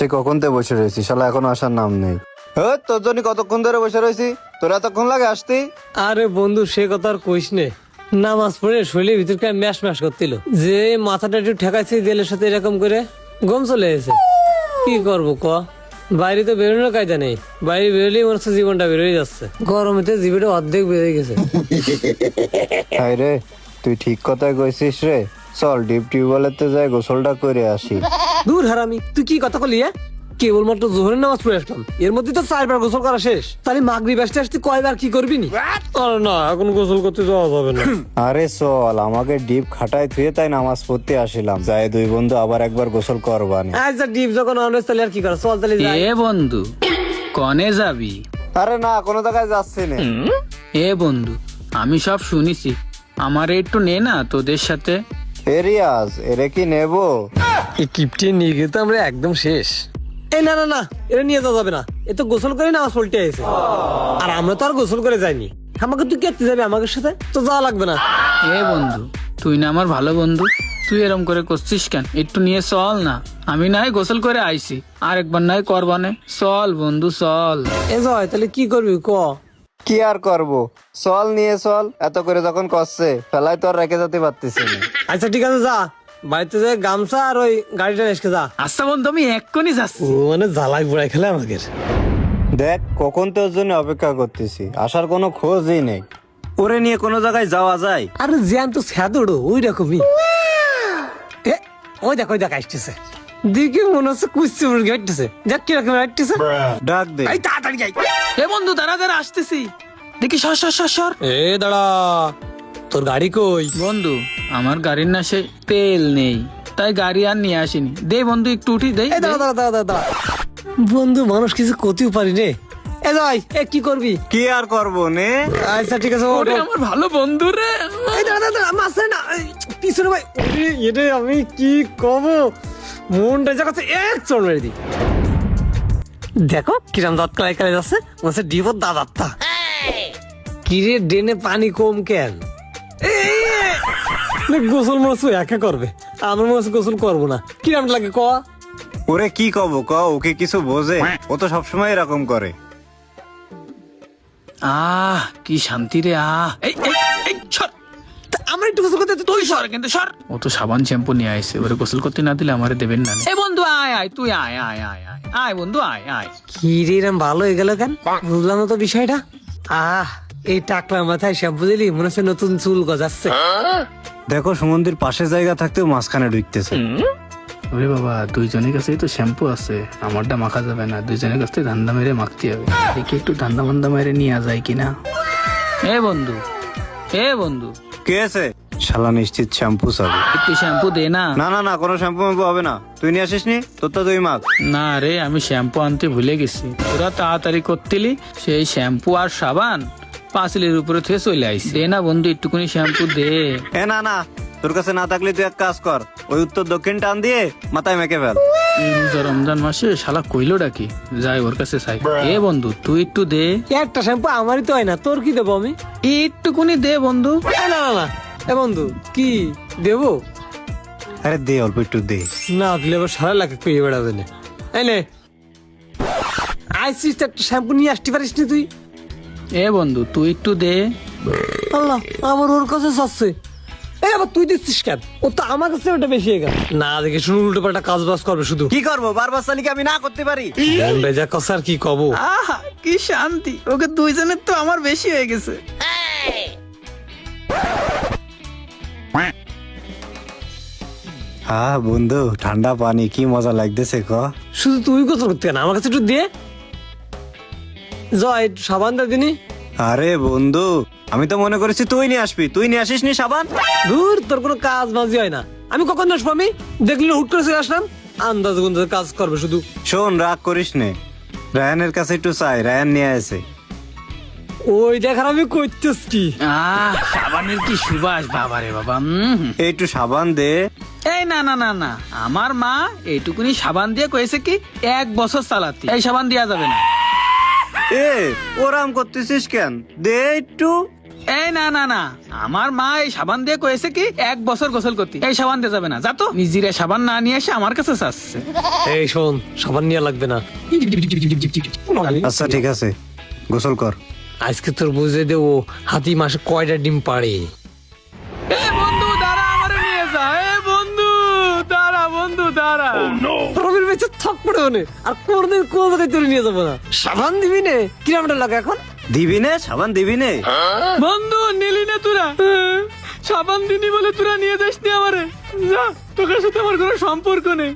সে কখন থেকে বসে রয়েছি, শালা এখনো আসার নাম নেই। তোর জন্য কতক্ষণ ধরে বসে রয়েছি, তোর এতক্ষণ লাগে আসতে? আরে বন্ধু সে কথা আর কইস নে, নামাজ পড়ে শরীরের ভিতরকে ম্যাশ ম্যাশ করছিল, যে মাথাটা একটু ঠেকাইছে দিলের সাথে এরকম করে গম চলে এসেছে। কি করবো ক, বাইরে তো বেরোনোর কায়দা নেই, বাইরে বেরোলেই মনে হচ্ছে জীবনটা বেরোয় যাচ্ছে, গরমেতে জীবনটা অর্ধেক বেড়ে গেছে। হাই রে, তুই ঠিক কথাই কইছিস রে। চল ডিপ টিউবওয়েলেতে যাই গোসলটা করে আসি। দূর হারামি, তুই কি কথা বলি? কেবলমাত্র জোহরের নামাজ পড়ে আসলাম, এর মধ্যে তো 4 বার গোসল করা শেষ। তাহলে মাগরিব আসতে আসতে কয়বার কি করবি নি? আরে না, এখন গোসল করতে যাওয়া যাবে না। আরে চল, আমাকে ডিপ খাটায় থুয়ে তাই নামাজ পড়তে আসিলাম, যাই দুই বন্ধু আবার একবার গোসল করবানি। আচ্ছা ডিপ যখন অনেস তাহলে আর কি করা, চল তাহলে যাই। এ বন্ধু কনে যাবি? আরে না, কোনো জায়গায় যাচ্ছি না। এ বন্ধু আমি সব শুনিছি, আমারে একটু নে না তোদের সাথে। রিয়াজ, এরে কি নেবো? এই টিপটি নিয়ে গিয়ে তো আমরা একদম শেষ। এই না না না, এটা নিয়ে যাওয়া যাবে না, এ তো গোসল করে নামাজ পড়তে এসেছে, আর আমরা তো আর গোসল করে যাইনি। আমাকে তুই কেটে যাবি আমাদের সাথে, তো যাওয়া লাগবে না। এ বন্ধু তুই না আমার ভালো বন্ধু, তুই এরম করে করছিস কেন? একটু নিয়ে চল না, আমি নাই গোসল করে আইছি, আরেকবার নাই করবানে। চল বন্ধু চল। এ জয়, তাহলে কি করবি ক? কি আর করবো, চল নিয়ে চল। এত করে যখন করছে ফেলাই তো আর রেখে যেতে পারতেছি না। আচ্ছা ঠিক আছে, যা বাড়িতে যে গামছা আর ওই গাড়িটা এসে যা। আচ্ছা বন্ধু আমি এক্ষুনি যাচ্ছি। ও মানে জ্বালাই বুড়াই খেলে আমাকে। দেখ, কখন তোর জন্য অপেক্ষা করতেছি, আসার কোনো খোঁজই নেই। ওরে নিয়ে কোনো জায়গায় যাওয়া যায়? আরে জ্যান তো স্যাদড়ো ওই রকমই। এ ওই দেখ আসতেছে, দিকে মনে হচ্ছে কুচি মুরগি হাঁটতেছে, দেখ কিরকম হাঁটতেছে। ডাক দে। এই তাড়াতাড়ি যাই। এ বন্ধু দাঁড়া দাঁড়া আসতেছি, দেখি সর সর সর সর। এ দাঁড়া, তোর গাড়ি কই? বন্ধু আমার গাড়ির না সে তেল নেই, তাই গাড়ি আর নিয়ে আসিনি। দে বন্ধু একটু উঠি দেই। এই দাঁড়া দাঁড়া দাঁড়া দাঁড়া দাঁড়া। বন্ধু মানুষ কিছু করতেও পারি রে। এ যাই, এ কি করবি? কি আর করবো নে? আচ্ছা ঠিক আছে, ওঠ, ওরে ওঠ। আমার ভালো বন্ধু রে। এই দাঁড়া দাঁড়া দাঁড়া, মাসে না এই, পিছনে ভাই। ওরে এটা আমি কি কব, মনটা জায়গাতে এক চড় মেরে দি। দেখো কিরাম দাঁত কালাই কালাই যাচ্ছে, মনে ডিপোর দাঁতটা। কিরে ড্রেনে পানি কম কেন? গোসল মনে একা করবে, আমার মনে গোসল করবো না। কিরাম লাগে ক? ওরে কি কব ক, ওকে কিছু বোঝে? ও তো সবসময় এরকম করে। আহ কি শান্তি রে। এই এই এই সর। আমরা একটু গোসল করতে তুই সর কিন্তু সর। ও তো সাবান শ্যাম্পু নিয়ে আইছে, ওরে গোসল করতে না দিলে আমারে দেবেন না। এ বন্ধু আয় আয়, তুই আয় আয় আয় আয় আয় বন্ধু আয় আয়। কি রে এরম ভালো হয়ে গেল কেন, বুঝলাম না তো বিষয়টা। এই টাকলা মাথায় শ্যাম্পু দিলি মনে হচ্ছে নতুন চুল গজাচ্ছে। দেখো সুমন্দির পাশে জায়গা থাকতেও মাঝখানে ঢুকতেছে। ওরে বাবা, দুইজনের কাছেই তো শ্যাম্পু আছে, আমারটা মাখা যাবে না, দুইজনের কাছে ধান্দা মেরে মাখতে হবে। দেখি একটু ধান্দা মান্দা মেরে নিয়ে যায় কিনা। এ বন্ধু এ বন্ধু কে আছে? শালা নিশ্চিত শ্যাম্পু চাবে। একটু শ্যাম্পু দে না। না না না, কোনো শ্যাম্পু ম্যাম্পু হবে না, তুই নিয়ে আসিস নি, তোর তো তুই মাখ। না রে, আমি শ্যাম্পু আনতে ভুলে গেছি, তোরা তাড়াতাড়ি করতেলি, সেই শ্যাম্পু আর সাবান পাঁচিলের উপরে থেকে চলে আইসি। দে না বন্ধু একটুখানি শ্যাম্পু দে। এ না না, তোর কাছে না থাকলে তুই এক কাজ কর, ওই উত্তর দক্ষিণ টান দিয়ে মাথায় মেখে ফেল। এই রোজা রমজান মাসে শালা কইলো ডাকি, যাই ওর কাছে চাই। এ বন্ধু তুই একটু দে। একটা শ্যাম্পু আমারই তো হয় না, তোর কি দেবো আমি? একটুকুনি দে বন্ধু। না না না, এ বন্ধু কি দেবো? আরে দে, অল্প একটু দে। না দিলে আবার সারা লাগে পেয়ে বেড়াবে না। এই নে, আইসিস তো একটা শ্যাম্পু নিয়ে আসতে পারিস নি তুই? এ বন্ধু তুই একটু দে। আল্লাহ, আমার ওর কাছে চাচ্ছে। এই আবার তুই দিচ্ছিস কেন? ও তো আমার কাছে ওটা বেশি হয়ে গেল। না দেখে শুনে উল্টো পাল্টা কাজ বাজ করবে শুধু। কি করবো, বারবার চালিকে আমি না করতে পারি? বেজা কসার কি কব। আহা কি শান্তি, ওকে দুইজনের তো আমার বেশি হয়ে গেছে। হ্যাঁ বন্ধু, ঠান্ডা পানি কি মজা লাগতেছে ক। শুধু তুই গোসল করতে কেন, আমার কাছে একটু দিয়ে জয়, একটু সাবান দে দিনি। আরে বন্ধু, আমি তো মনে করেছি তুই নিয়ে আসবি, তুই নিয়ে আসিস নি সাবান। দূর, তোর কোনো কাজ বাজি হয় না। আমি কখন আসবো? আমি দেখলি হুট করে চলে আসলাম, আন্দাজ গুন্দাজ কাজ করবে শুধু। শোন, রাগ করিস নে, রায়ানের কাছে একটু চাই, রায়ান নিয়ে আসে। ওই দেখার আমি করতেছ কি? সাবানের কি সুবাস বাবারে বাবা। একটু সাবান দে। এই না না না না, আমার মা এইটুকুনি সাবান দিয়ে কয়েছে কি 1 বছর চালাতে, এই সাবান দেওয়া যাবে না। এ ওরাম করতেছিস কেন, দে একটু। এই না না না, আমার মা এই সাবান দিয়ে কয়েছে কি 1 বছর গোসল করতে, এই সাবান দিয়ে যাবে না, যা তো। নিজেরা সাবান না নিয়ে এসে আমার কাছে চাচ্ছে। এই শোন, সাবান নিয়ে লাগবে না। আচ্ছা ঠিক আছে, গোসল কর। আজকে তোর বুঝে দেবো হাতি মাসে কয়টা ডিম পাড়ে। এ বন্ধু দাঁড়া, আমারে নিয়ে যা। এ বন্ধু দাঁড়া, বন্ধু দাঁড়া। রবির বেঁচে থাক পড়ে ওনে, আর কোনদিন কোন জায়গায় তোর নিয়ে যাবো না। সাবান দিবি নে, কিরমটা লাগে এখন? দিবি নে সাবান, দিবি নে। বন্ধু নিলি না তোরা, সাবান দিনি বলে তোরা নিয়ে যাস নি আমারে। যা, তোর সাথে আমার কোনো সম্পর্ক নেই।